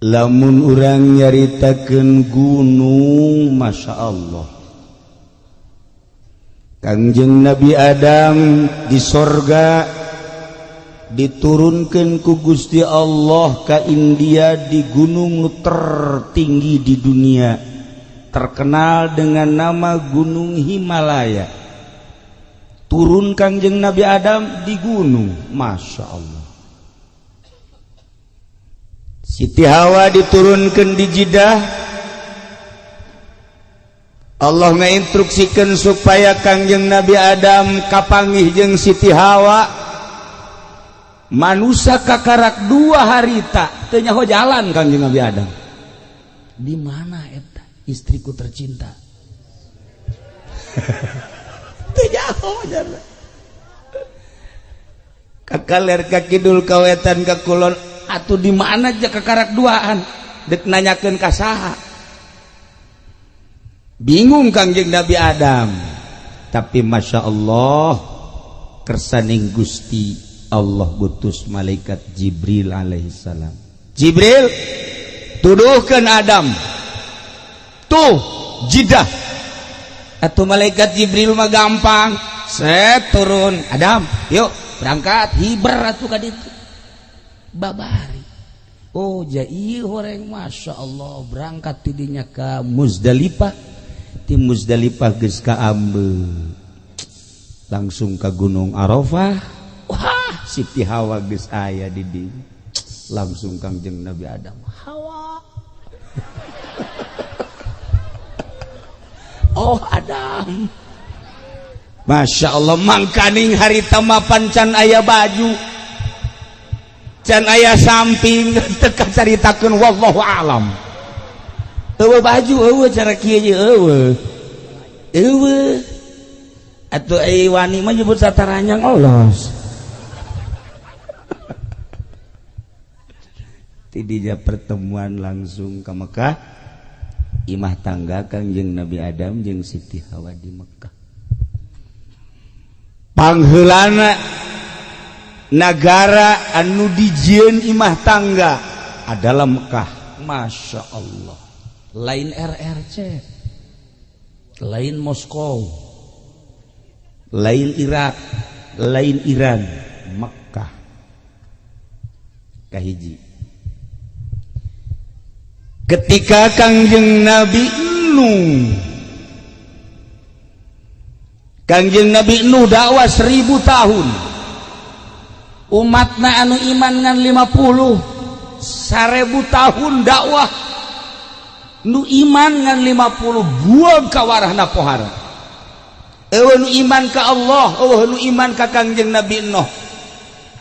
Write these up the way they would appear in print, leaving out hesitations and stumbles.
lamun urang nyaritakeun gunung, Masya Allah, Kangjeng Nabi Adam di sorga diturunkan ku Gusti Allah ka India di gunung tertinggi di dunia, terkenal dengan nama Gunung Himalaya. Turun Kangjeng Nabi Adam di gunung, Masya Allah. Siti Hawa diturunkan di Jeddah. Allah ngainstruksikan supaya Kangjeng Nabi Adam kapanggih jeung Siti Hawa, manusia kakarak 2 hari tak teu nyaho jalan. Kangjeng Nabi Adam, di mana eta istriku tercinta? Teu nyaho jalan. Kakaler ka kidul ka wetan ka kulon, atuh di mana aja kakarak 2an dek nanyakeun ka saha. Bingung Kangjeng Nabi Adam, tapi Masya Allah kersaning Gusti Allah ngutus malaikat Jibril alaihissalam. Jibril tuduhkeun Adam, tuh Jeddah. Atuh malaikat Jibril mah gampang, set turun, Adam yuk berangkat, hiber atuh ka ditu babari. Oh jai horeng, Masya Allah, berangkat tidinya ke Muzdalifah. Di Muzdalifah geus ka Ambe, langsung ke Gunung Arafah. Wah, Siti Hawa geus aya di dieu. Langsung Kangjeng Nabi Adam, Hawa. Oh Adam, Masya Allah, mangkaning harita mapan can aya baju, can aya samping, teka caritakeun wallahu alam. Eueuh baju, eueuh cara kieu ye eueuh. Eueuh. Atuh ai wani mah nyebut sataranyang olos. Tidinya pertemuan langsung ke Mekah, imah tangga Kangjeng Nabi Adam jeung Siti Hawa di Mekah. Pangheulana negara anu dijieun imah tangga adalah Mekah. Masya Allah. Lain RRC, lain Moskow, lain Irak, lain Iran, Mekah. Kahiji. Ketika Kangjeng Nabi Nuh, Kangjeng Nabi Nuh dakwah 1000 tahun, umatna anu iman ngan 50, 1000 tahun dakwah. Nu iman ngan 50 buang ka warahna pohara. Eueuh nu iman ka Allah, eueuh nu iman ka Kangjeng Nabi Nuh.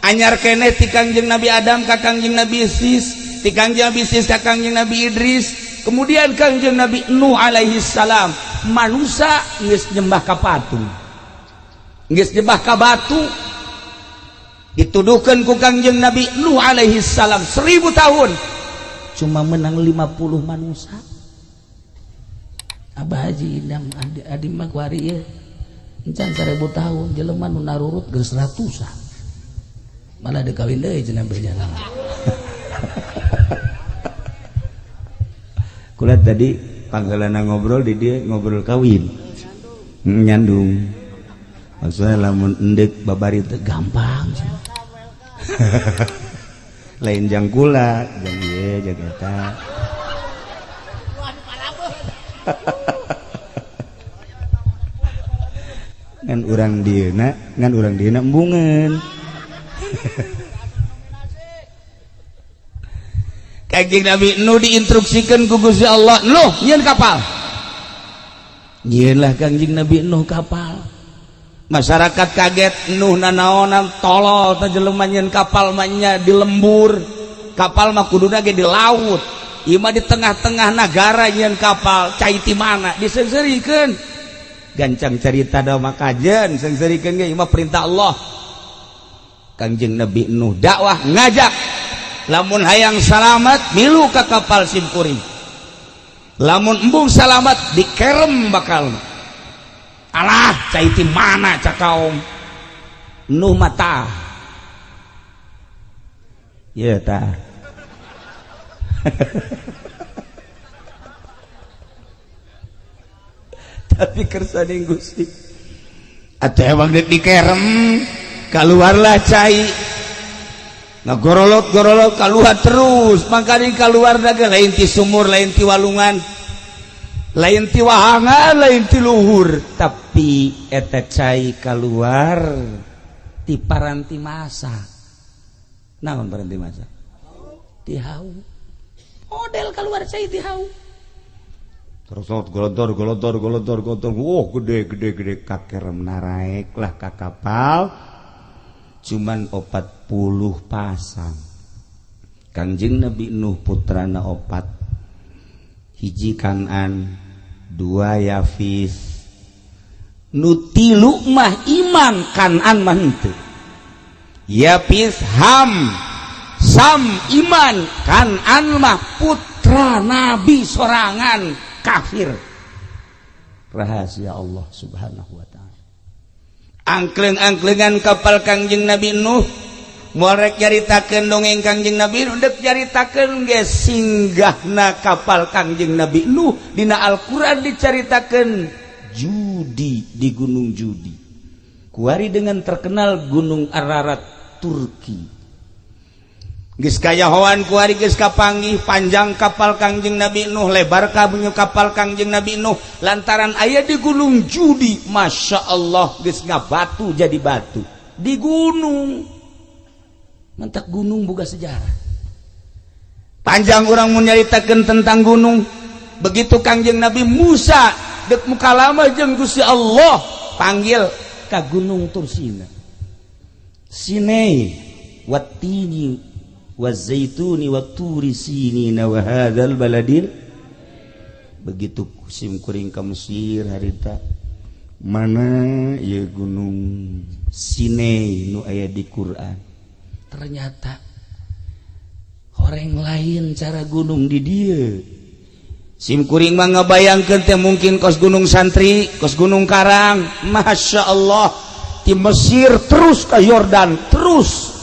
Anyar keneh ti Kangjeng Nabi Adam ka Kangjeng Nabi Sis, ti Kangjeng Nabi Sis ka Kangjeng Nabi Idris, kemudian Kangjeng Nabi Nuh alaihi salam. Manusia geus nyembah ka patung, geus nyembah ka batu. Dituduhkeun ku Kangjeng Nabi Nuh alaihi salam 1000 tahun cuma menang 50 manusia. Abah Haji indang adi mah kuari ieu encan 1000 tahun jelema nu narurut geus ratusan, malah dikawin deui cenah berjalan. Kula tadi panggalana ngobrol di dia ngobrol kawin nyandung, maksudnya lamun endek babari teh gampang. Lain jang kula, jang ieu jang eta. Ngan urang dieuna embungeun. Kangjeng Nabi Nuh diinstruksikan ku Gusti Allah, Nuh nyieun kapal. Nyieunlah Kangjeng Nabi Nuh kapal. Masyarakat kaget, Nuh nanaonan tolol teh jelema nyieun kapal mah nya di lembur. Kapal mah kuduna ge di laut. Ieu mah di tengah-tengah negara nyieun kapal, cai ti mana diseungseurikeun. Gancang carita da makajeun, seungseurikeun ge ieu mah perintah Allah. Kangjeng Nabi Nuh dakwah ngajak, lamun hayang salamat milu ka kapal simkuring, lamun embung salamat dikerem bakal. Alah cai ti mana cakaom Nuh mata ye tah Tapi kersaning Gusti atuh emang dikerem keluarlah cai ngagorolot-gorolot keluar terus makanya keluar daga lain ti sumur lain ti walungan lain ti wahangan lain ti luhur tapi eta cai keluar ti paranti masak naon paranti masak ti hau model keluar cai ti hau terus golontor gede kakerem naraek lah ka kapal cuman 40 pasang Kangjeng Nabi Nuh putrana 4 hiji Kanan 2 Yafis nu 3 mah iman Kanan mah henteu Yafis Ham Sam iman Kanan mah putra Nabi sorangan kafir rahasia Allah subhanahu wa ta'ala angkleng-angklengan kapal Kangjeng Nabi Nuh morek nyaritakeun dongeng Kangjeng Nabi Nuh dek nyaritakeun ge singgahna kapal Kangjeng Nabi Nuh dina Al-Qur'an dicaritakeun judi di gunung judi kuari dengan terkenal gunung Ararat Turki geus kayahoan kuari geus kapanggih panjang kapal Kangjeng Nabi Nuh lebar kabunyu kapal Kangjeng Nabi Nuh lantaran aya di gunung judi Masya Allah geus ngabatu jadi batu di gunung mentak gunung boga sejarah panjang orang mun nyaritakeun tentang gunung begitu Kangjeng Nabi Musa dek mukalamah jeung Gusti Allah panggil ka gunung Tursina Sinai wattini wazaituni watturi sinina wa hadzal baladil begitu sim kuring ka Mesir harita mana ya gunung Sinai nu aya di Quran ternyata horeng lain cara gunung di dieu sim kuring mah ngabayangkeun teh mungkin kos gunung Santri kos gunung Karang Masya Allah di Mesir terus ka Yordan terus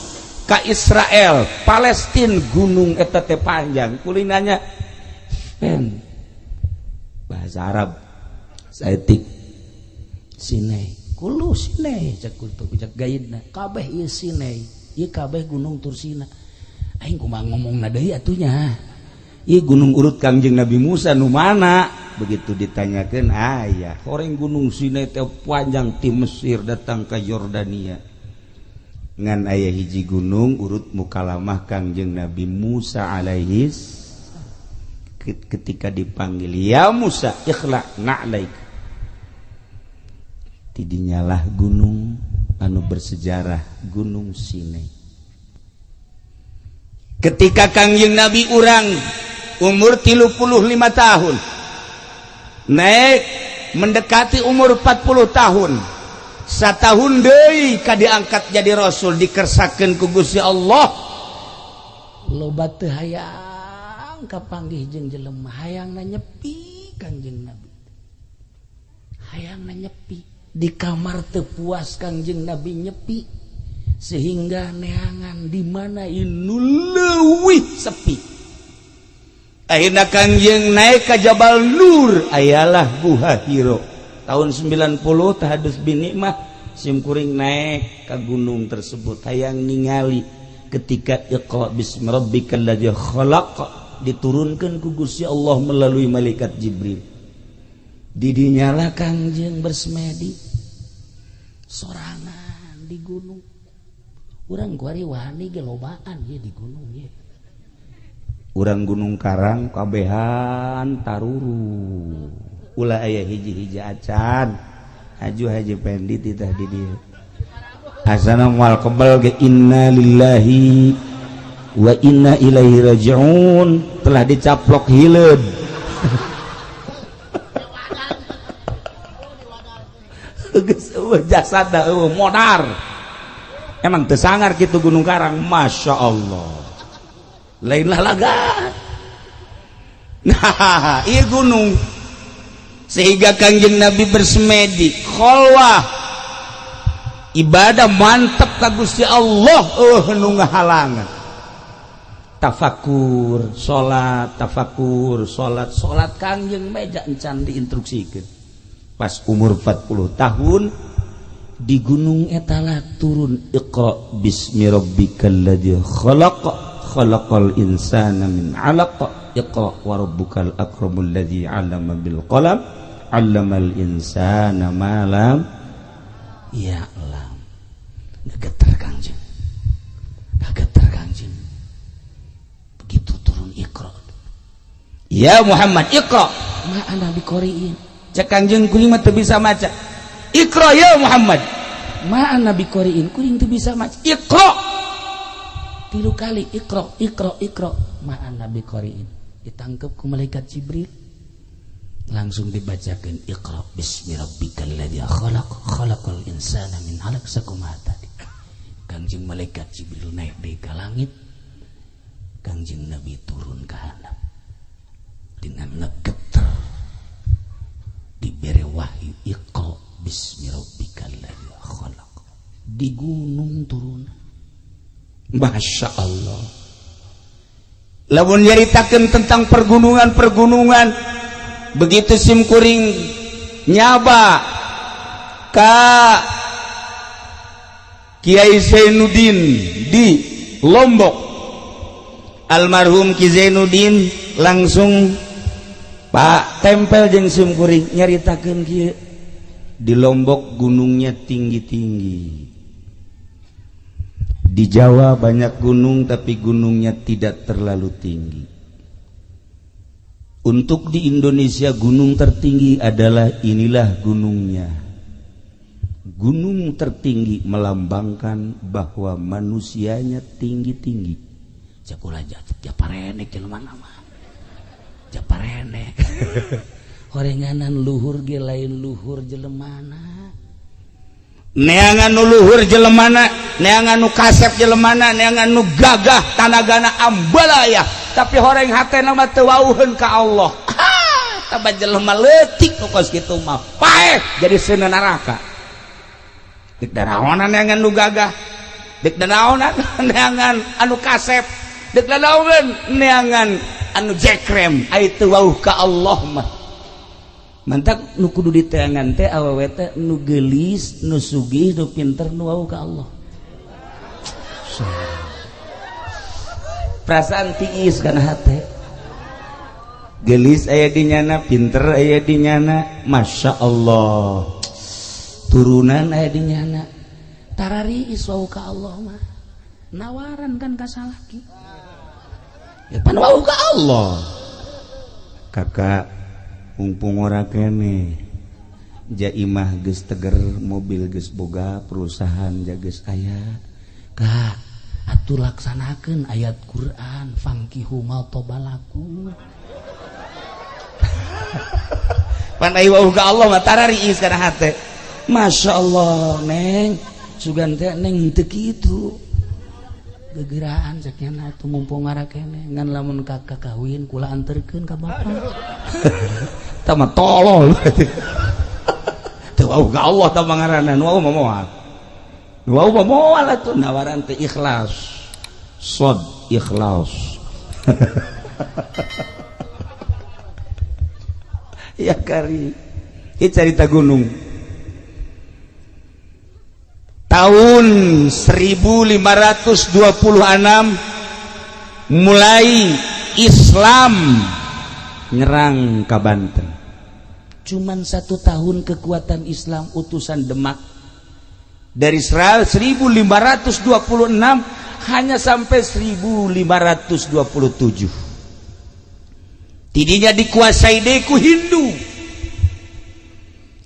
ka Israel, Palestina gunung eta teh panjang. Kulinanya pen bahasa Arab saeutik Sinai. Kulo Sinai cak kultu cak gaidna. Kabeh ieu Sinai, ieu kabeh gunung Tursina. Aing kumaha ngomongna deui atunya. Ieu gunung urut Kangjeng Nabi Musa nu mana? Begitu ditanyakeun aya. Horeng gunung Sinai teh panjang ti Mesir datang ka Yordania. Ngan ayah hiji gunung urut mukalamah Kangjeng Nabi Musa alaihis ketika dipanggil ya Musa ikhla na'laik tidinyalah gunung anu bersejarah gunung Sinai ketika Kangjeng Nabi urang umur 35 tahun naik mendekati umur 40 tahun satahun deui ka diangkat jadi rasul dikersakeun ku Gusti Allah loba teu hayang kapanggih jeung jelema hayangna nyepi Kangjeng Nabi hayangna nyepi di kamar teu puas Kangjeng Nabi nyepi sehingga neangan di mana inu leuwih sepi akhirna Kangjeng naik ka Jabal Nur ayalah Guha Hiro tahun 90 tahadus binikmah simkuring naik ke gunung tersebut hayang ningali ketika iqra bismi rabbikal ladzi khalaq diturunkan ku Gusti Allah melalui malaikat Jibril didinyalah Kangjeng bersemedi sorangan di gunung urang kuari wani ge lobaan ye di gunung ye urang Gunung Karang kabehan taruru ulah aya hiji-hiji acan haju haji pendi titah di dieu asana moal kebal ge inna lillahi wa inna ilaihi rajiun telah dicaplok hileud geus eueuh jasada eueuh modar emang teu sangar kitu Gunung Karang Masya Allah lain lah lagat nah ieu gunung sehingga Kangjeng Nabi bersemedi kholwah ibadah mantep ka Gusti Allah nu ngahalangan tafakur salat Kangjeng meja encan diinstruksikeun pas umur 40 tahun di gunung etala turun Iqra bismi rabbikal ladzi khalaq khalaqal insana min 'alaq Iqra wa rabbukal akramul ladzi 'allama bil qalam 'allamal insana ma lam ya'lam. Gegeter Kangjeng begitu turun Iqra ya Muhammad Iqra ma ana biqari'in cek Kangjeng kuring mah teu bisa maca Iqra ya Muhammad ma ana biqari'in kuring teu bisa maca Iqra 3 kali Iqra ma ana biqari'in ditangkep ku malaikat Jibril langsung dibacakeun Iqra bismi rabbikal ladzi khalaq khalaqal insana min 'alaq sakumaha tadi. Kangjeng malaikat Jibril naik deui ka langit, Kangjeng Nabi turun ke handap dengan ngegeter diberi wahyu Iqra bismi rabbikal ladzi khalaq di gunung turun. Masya Allah. Lamun nyaritakeun tentang pergunungan begitu simkuring nyaba ka Kiai Zainuddin di Lombok, almarhum Ki Zainuddin langsung Pak tempel jeung simkuring nyaritakeun kieu di Lombok gunungnya tinggi-tinggi. Di Jawa banyak gunung tapi gunungnya tidak terlalu tinggi. Untuk di Indonesia gunung tertinggi adalah inilah gunungnya. Gunung tertinggi melambangkan bahwa manusianya tinggi-tinggi. Jakula japarene jelema nama. Japarene. Horenganan luhur ge lain luhur jelemana. Neangan nu luhur jelemana, neangan nu kasep jelemana, neangan nu gagah tanagana ambalaya, tapi horeng hatena mah teu wauheun ka Allah. Tabah jelema leutik nu kos kitu mah paeh jadi seuneu neraka. Dik danaonan neangan nu gagah, dik danaonan neangan anu kasep, dik danaonan neangan anu jekrem, aya teu wauh ka Allah mah. Mantak nu kudu diteangan teh awewe teh nu geulis, nu sugih, nu pinter, nu wau ka Allah. Perasaan tiis kana hate. Geulis aya di nyana, pinter aya di nyana, masya Allah. Turunan aya di nyana. Tarariis wau ka Allah mah. Nawaran kan ka salaki. Ya pan wau ka Allah. Kakak mumpung ora kene jaimah geus teger, mobil geus boga, perusahaan geus aya, Kak atuh laksanakeun ayat Quran fankihu ma tobalakum. Pan aya wau ka Allah mah tarariis kana hate. Masya Allah neng sugan teh neng teu kitu gegeraan sakena atuh mumpung ngara kene ngan lamun kakak kawin kula anterkeun ka bapak. Tah mah tolol. Teu wau ka Allah tah pangaranna nu wau mah moal. Nu wau mah moal atuh nawaran teh ikhlas. Shod ikhlas. Ya kari. Ieu carita gunung. Tahun 1526 mulai Islam nyerang ka Banten. Cuman 1 tahun kekuatan Islam utusan Demak dari 1526 hanya sampai 1527. Tidinya dikuasai deku Hindu.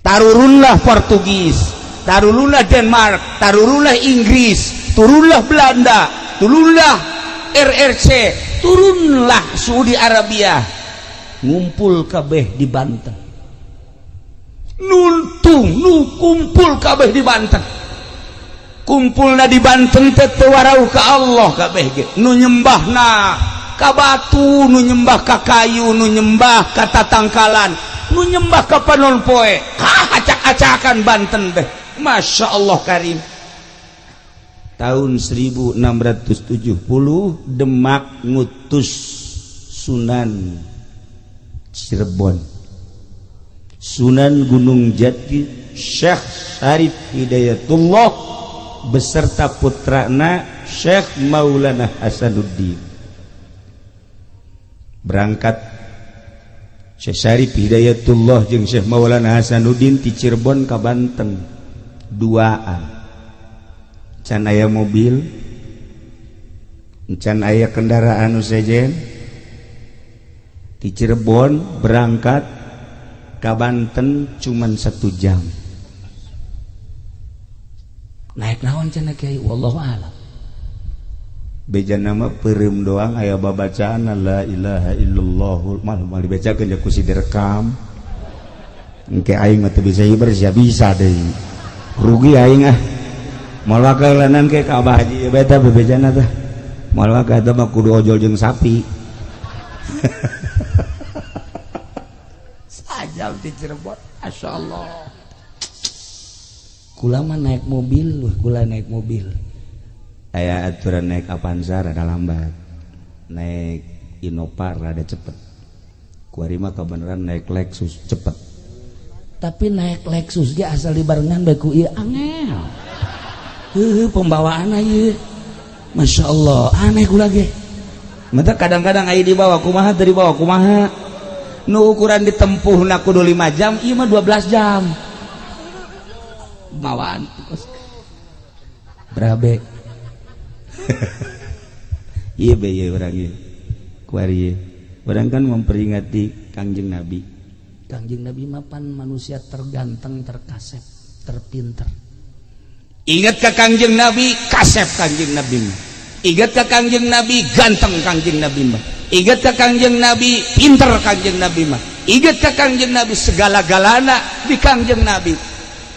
Tarurunlah Portugis, tarurunlah Denmark, tarurunlah Inggris, turunlah Belanda, turunlah RRC, turunlah Saudi Arabia, ngumpul kabeh di Banten. Nuntung nu kumpul kabeh di Banten. Kumpulna di Banten teh teu warau ka Allah kabeh ge. Nu nyembahna ka batu, nu nyembah ka kayu, nu nyembah ka tatangkalan, nu nyembah ka panon poe. Acak-acakan Banten teh. Masya Allah karim. tahun 1670 Demak ngutus Sunan Cirebon, Sunan Gunung Jati Syekh Syarif Hidayatullah beserta putrana Syekh Maulana Hasanuddin. Berangkat Syekh Syarif Hidayatullah jeung Syekh Maulana Hasanuddin ti Cirebon ka Banten duaan. Can aya mobil, can aya kendaraan sejen. Di Cirebon berangkat ke Banten cuman 1 jam. Naik naon cenah Kiai? Wallahu a'lam. Beja nama peureum doang aya babacaan la ilaha illallah mal dibacakeun jeung kusi direkam. Engke aing mah teu bisa hiber sia bisa deui. Rugi aing ah. Moal wakalanan ke ka Abah Haji beta bebejana teh. Moal waka eta mah kudu ojol jeung sapi. Sajam di Cirebon, Masya Allah. Kula mah naik mobil, kula naik mobil. Aya aturan naik Avanza rada lambat, naik Innova rada cepet. Kuari mah kebenaran naik Lexus cepet. Tapi naik Lexus ge asal dibarengan bae ku ieu angel. Pembawaanna ieu, Masya Allah, aneh kula ge. Mata kadang-kadang aya dibawa kumaha teu dibawa kumaha. Nu ukuran ditempuhna kudu 5 jam, ieu mah 12 jam. Bawaan berabe. Iya be ieu urang ieu. Kuari ieu. Urang kan memperingati Kangjeng Nabi. Kangjeng Nabi mah pan manusia terganteng, terkasep, terpinter. Ingat ka Kangjeng Nabi, kasep Kangjeng Nabi mah. Ingat ka Kangjeng Nabi, ganteng Kangjeng Nabi mah. Ingat ka Kangjeng Nabi, pinter Kangjeng Nabi mah. Ingat ka Kangjeng Nabi, segala-galana di Kangjeng Nabi.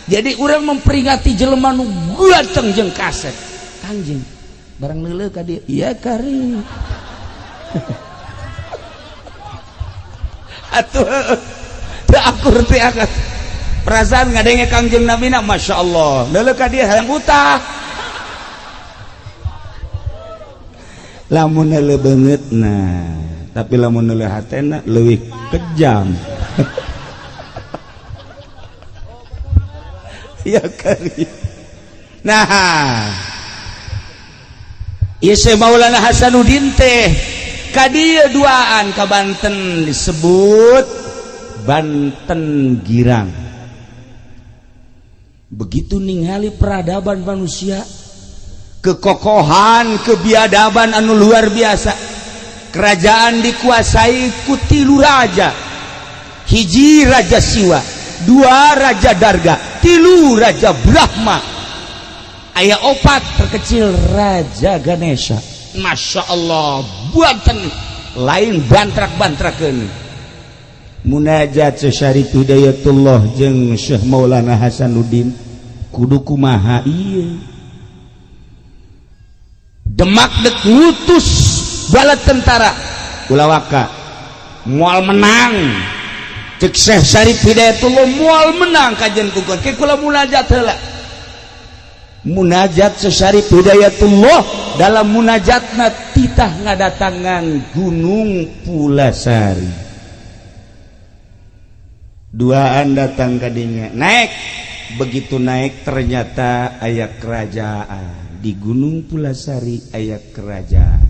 Jadi orang memperingati jelema nu ganteng jeung kasep. Kangjeng barang leuleuh ka dieu, iya kari. Atuh teu akur teh akan. Perasaan ngadenge Kangjeng Nabi na Masya Allah. Leuleuh ka dieu hayang utah. Lamun leuleuh beungeutna, tapi lamun leuleuh hatena leuwih kejam. Ya kari. Nah, ieu Syekh Maulana Hasanuddin teh ka dieu duaan ka Banten disebut Banten Girang. Begitu ningali peradaban manusia, kekokohan, kebiadaban anu luar biasa. Kerajaan dikuasai ku 3 raja. Hiji Raja Siwa, 2 Raja Darga, 3 Raja Brahma, aya 4 terkecil Raja Ganesha. Masya Allah, buatan lain bantrak-bantrakeun. Munajat Syarif Hidayatullah jeung Syekh Maulana Hasanuddin kudu kumaha ieu. Demak dek ngutus bala tentara ulawaka moal menang. Cek Syekh Syarif Hidayatullah moal menang kajen kukur ke kula munajat heula. Munajat Syekh Syarif Hidayatullah dalam munajatna titah ngadatangan Gunung Pulasari. Duaan datang ka dinya, naik. Begitu naik ternyata aya kerajaan di Gunung Pulasari, aya kerajaan.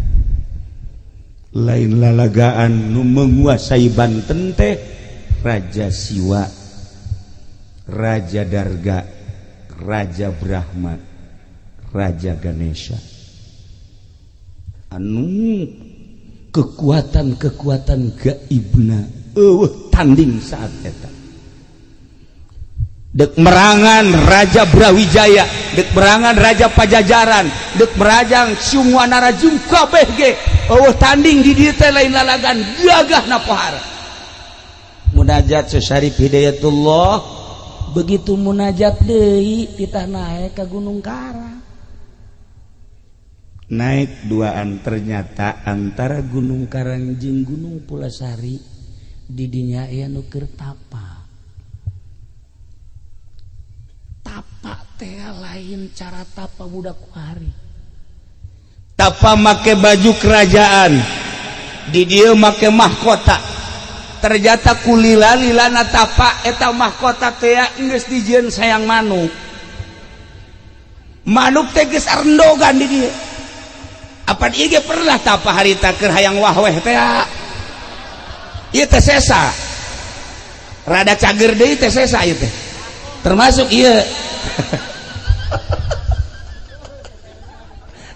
Lain lalagaan nu menguasai Banten teh Raja Siwa, Raja Darga, Raja Brahma, Raja Ganesha. Anu kekuatan-kekuatan gaibna tanding saat eta. Dek merangan Raja Brawijaya, dek merangan Raja Pajajaran, dek merajang Sungwana Rajung kabeh ge tanding di dieu teh lain lalagan gagahna pohara. Munajat Syekh Syarif Hidayatullah, begitu munajat deui titah naik ka Gunung Karang. Naik duaan ternyata antara Gunung Karang jeung Gunung Pulasari di dinya aya nu keur tapa. teh lain cara tapa budak hari. Tapa make baju kerajaan, di dia make mahkota. Ternyata kulila-lilana tapa eta mahkota teh geus dijieun sayang manuk. Manuk teh geus arendogan di dia. Apa ieu ge pernah tapa harita keur hayang wahweh teh? Ieu teh sesa. Rada cager deui teh sesa ieu teh. Termasuk ieu.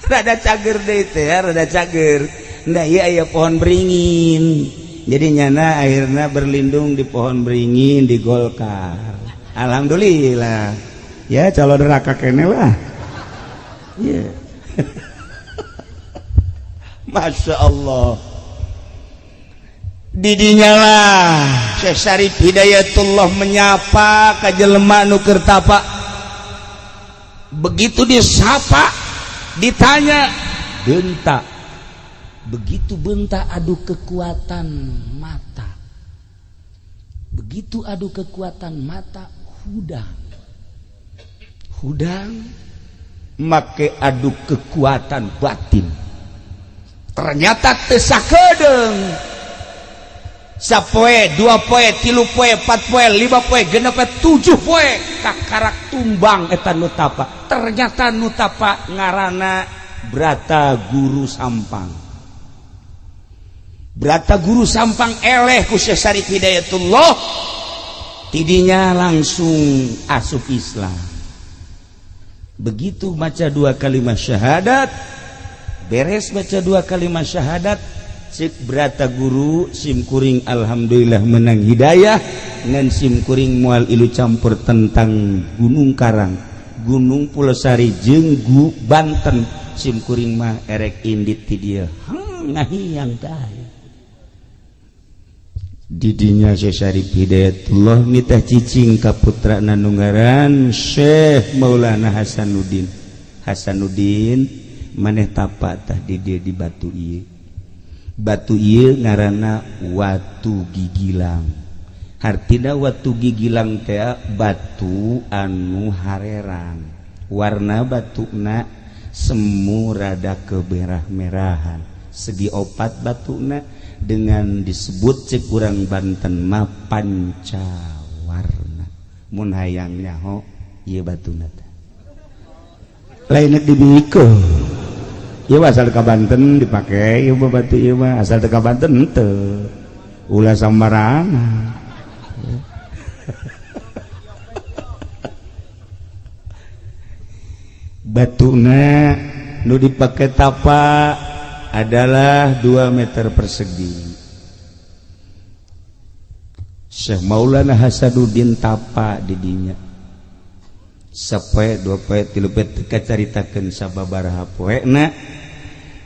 Rada cager deui teh, rada cager. Nda ieu aya pohon beringin. Jadi nyana akhirnya berlindung di pohon beringin di Golkar. Alhamdulillah. Ya calon neraka kene lah. Ya. Masya Allah. Didinya lah Syekh Syarif Hidayatullah menyapa ka jelema nu keur tapa. Begitu disapa, ditanya, "Benta." Begitu benta adu kekuatan mata. Begitu adu kekuatan mata, hudang make adu kekuatan batin. Ternyata teu sakedeung. Sapoe, 2 poe, 3 poe, 4 poe, 5 poe, 6 poe, 7 poe kakarak tumbang eta nu tapa. Ternyata nu tapa ngaranna Brata Guru Sampang. Brata Guru Sampang eleh ku Syekh Syarif Hidayatullah, tidinya langsung asup Islam. Begitu baca 2 kalimat syahadat, beres baca 2 kalimat syahadat, cek Brata Guru simkuring alhamdulillah menang hidayah, ngan simkuring moal ilu campur tentang Gunung Karang, Gunung Pulosari jeung Banten, simkuring mah erek indit ti dieu. Ngahiyang tah. Didinya Syekh Syarif Hidayatullah nitah cicing ka putrana nu ngaran Syekh Maulana Hasanuddin. Hasanuddin maneh tapa tah di dieu di batu ieu. Batu ieu ngaranna Watu Gigilang. Hartina Watu Gigilang teh batu anu hareran. Warna batuna semu rada kemerah-merahan. Segi opat batuna dengan disebut cek urang Banten mah pancawarna. Mun hayang nyaho ieu batuna teh. Lain dibikeun. Ieu asal ka Banten dipake ieu batu ieu mah asal teu ka Banten henteu. Ulah sambarangan. Batuna nu dipake tapa adalah 2 meter persegi. Syekh Maulana Hasanuddin tapa di dinya. Sapoe 2 poe 3 poe teu kacaritakeun sababaraha poena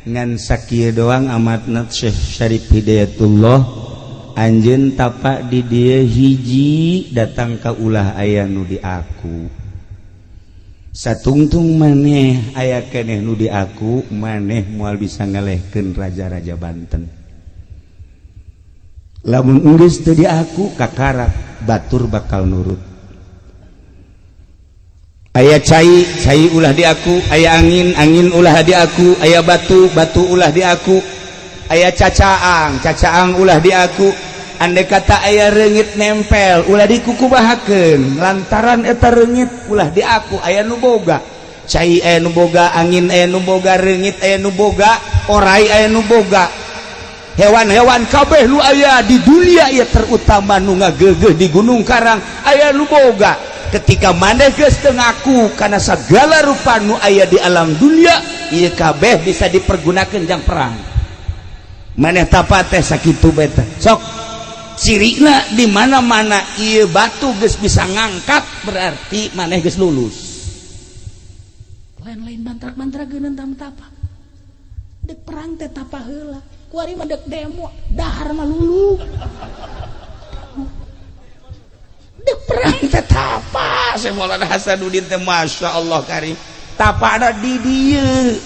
ngan sakieu doang amatna Syekh Syarif Hidayatullah anjeun tapa di dieu hiji datang ka ulah aya nu di aku. Satungtung maneh aya keneh nu di aku, maneh moal bisa ngalehkeun raja-raja Banten. Lamun geus teu di aku kakarak batur bakal nurut. Aya cai ulah di aku, aya angin ulah di aku, aya batu ulah di aku, aya cacaang ulah di aku. Andai kata aya reungit nempel ulah dikukubahakeun lantaran eta reungit ulah di aku. Aya nu boga cai, aya nu boga angin, aya nu boga reungit, aya nu boga orai, aya nu boga hewan-hewan kabeh nu aya di dunia ieu terutama nu ngageugeuh di Gunung Karang aya nu boga. Ketika maneh geus teu ngaku kana sagala rupa nu aya di alam dunia, ieu kabeh bisa dipergunakeun jang perang. Maneh tapa teh sakitu beta sok cirina di mana-mana ieu batu geus bisa ngangkat berarti maneh geus lulus. Lain-lain mantrak-mantrak geuneun tapa. Dek perang teh tapa heula. Kuari mah dek demo, dahar mah lulu. Dek perang teh tapa. Syekh Maulana Hasanuddin teh masyaallah karim. Tapa ada di dieu.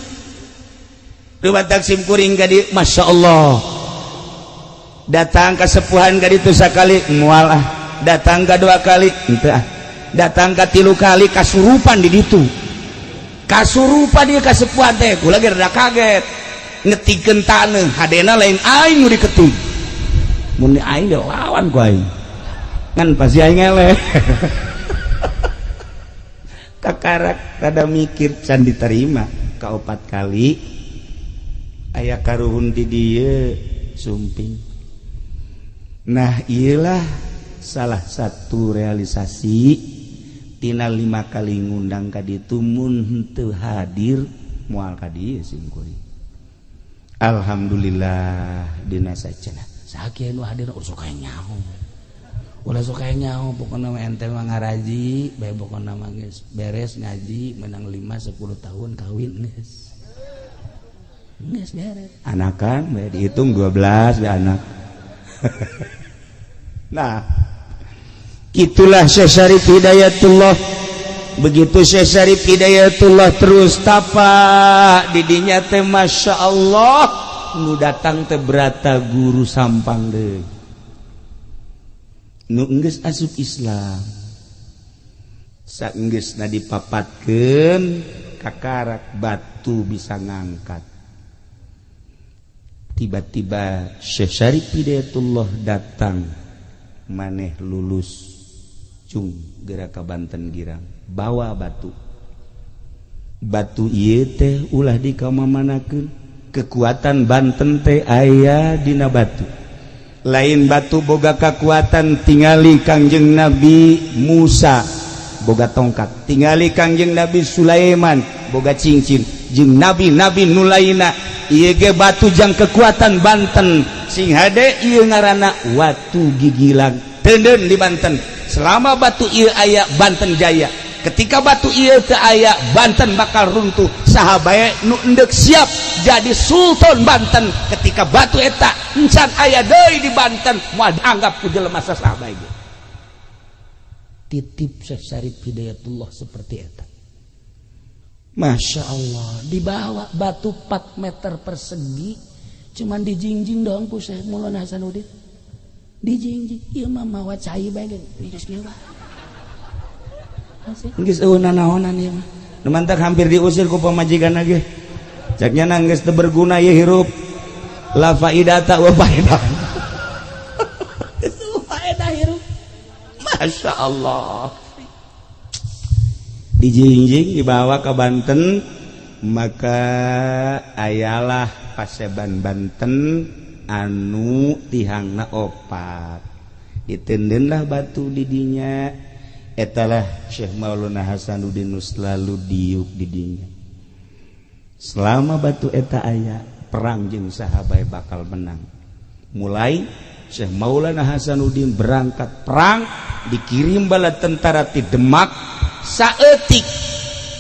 Rumatak simkuring ka dieu masyaallah. Datang ke sepuhan ka ditu sakali moal datang ka 2 kali henteu datang ka 3 kali kasurupan di ditu kasurupan dia kasepuan teh kula ge rada kaget ngetikeun taneuh hadena lain aing nu diketik mun aing lawan ku aing ngan pasti aing eleh kakarak rada mikir can diterima ka 4 kali aya karuhun di dieu sumping. Nah iyalah salah satu realisasi tina 5 kali ngundang ka ditu mun henteu hadir moal ka dieu singkuring. Alhamdulillah dina sacenah sakieu nu hadir sok aya nyaho ulah sok aya nyaho pokona ente mah ngaraji bae pokona mah geus beres ngaji menang 5 10 tahun kawin geus beres anakan bae dihitung 12 bae anak. Nah itulah Syekh Syarif Hidayatullah. Begitu Syekh Syarif Hidayatullah terus tapa didinya teh Masya Allah nu datang teh berata guru sampang deui nu geus asup Islam saenggeusna dipapatkeun kakarak batu bisa ngangkat. Tiba-tiba Syekh Syarif Hidayatullah datang maneh lulus cung geura ka Banten girang bawa batu ieu teh ulah dikamamanakeun kekuatan Banten teh aya dina batu lain batu boga kekuatan tingali Kangjeng Nabi Musa boga tongkat tingali Kangjeng Nabi Sulaiman boga cincin jeung nabi-nabi nu lainna ieu ge batu jang kekuatan Banten sing hade ieu ngaranna watu gigilang teuneun di Banten selama batu ieu aya Banten jaya. Ketika batu ieu teu aya Banten bakal runtuh saha bae nu endek siap jadi sultan Banten ketika batu eta encan aya deui di Banten moal dianggap ku jelema saha bae. Titip Syekh Syarif Hidayatullah seperti eta. Masya Allah dibawa batu 4 meter persegi cuman dijingjing doang ku Syekh Maulana Hasanuddin dijingjing ieu mah mawa cai bae geus kieu geus eueuh nanaonan ieu mah nu mantak hampir diusir ku pamajikanna ge caknya na geus teu berguna ieu hirup la faidata wa faidah geus faedah hirup Masya Allah dijingjing dibawa ke Banten maka ayalah paseban Banten anu tihangna opat ditendeunlah batu didinya etalah Syekh Maulana Hasanuddin selalu diuk didinya selama batu eta aya perang jeung sahabat bakal menang mulai Syekh Maulana Hasanuddin berangkat perang dikirim bala tentara ti Demak saeutik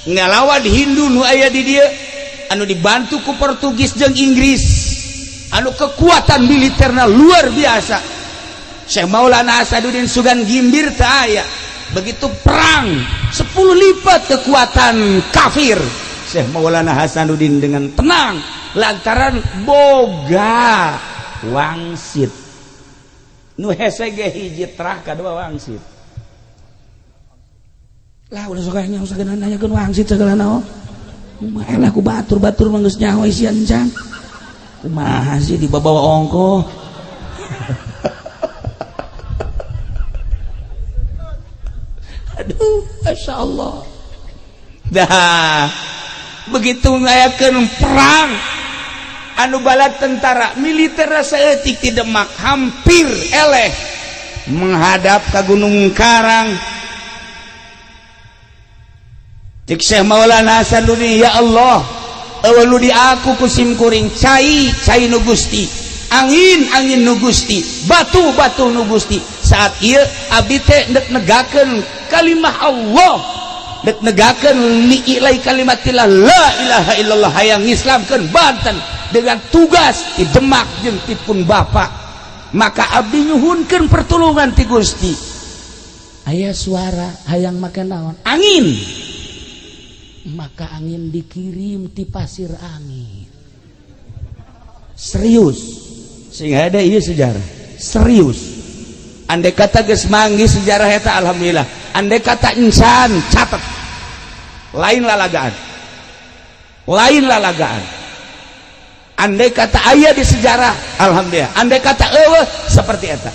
ngalawan Hindu nu aya di dieu anu dibantu ku Portugis jeung Inggris anu kekuatan militerna luar biasa. Syekh Maulana Hasanuddin Sugan Gimbir teu aya begitu perang 10 lipat kekuatan kafir Syekh Maulana Hasanuddin dengan tenang lantaran boga wangsit nu hese ge hiji trah kadua wangsit lah udah suka nyaho sagana nanyakeun wangsit sagala naon elah ku batur-batur mah geus nyaho isian can kumaha sih dibawa ongkoh aduh Masya Allah dah begitu ngayakeun perang anu bala tentara militer saeutik ti Demak hampir eleh menghadap ka Gunung Karang cek Syekh Maulana Hasanuddin ya Allah eueuh di aku kusim kuring cai nu Gusti angin nu Gusti batu nu Gusti saat ieu abdi teh dek negakeun kalimah Allah dek negakeun li'ilai kalimatillah la ilaha illallah hayang ngislamkeun Banten dengan tugas di Demak jeung ti pun Bapak maka abdi nyuhunkeun pertolongan ti Gusti aya suara hayang make naon angin maka angin dikirim ti pasir angin serius sehingga ada ieu sejarah serius andai kata geus manggi sejarah eta alhamdulillah, andai kata insan catat lain lalagaan, andai kata aya di sejarah alhamdulillah, andai kata eueuh seperti eta